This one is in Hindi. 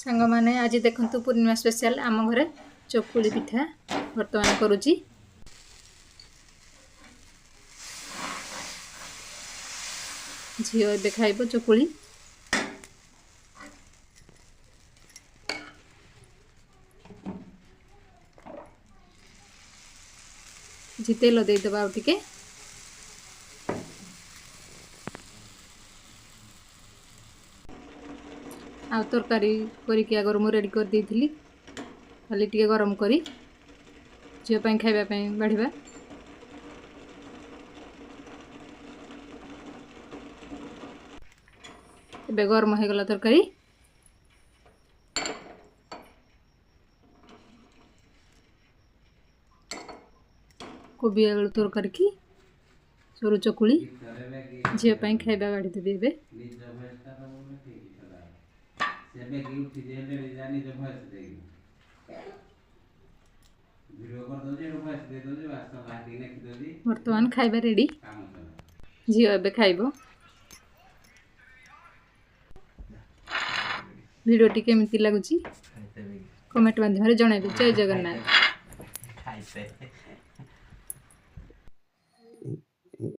सांग माने आज देखंतु पूर्णिमा स्पेशल आम घरे चकुली पिठा वर्तमान करुची। झील एबे खाइबो चकुली। जी तेल दे दबा आ टिके आ तरकारी करिक आगर मु रेडी कर देइथिली खाली टिके गरम करी झियो पई खाइबा पई बाढिबा। एबे गरम हो गला तरकारी कोबी आलू तरकारी की सरू चकुली झियो पई खाइबा बाढी देबे। एबे वर्तमान खाइबा रेडी झियो एबे खाइबो। वीडियो टी केमिति लागुची कमेंट माध्यम रे जणाइबे। जय जगन्नाथ।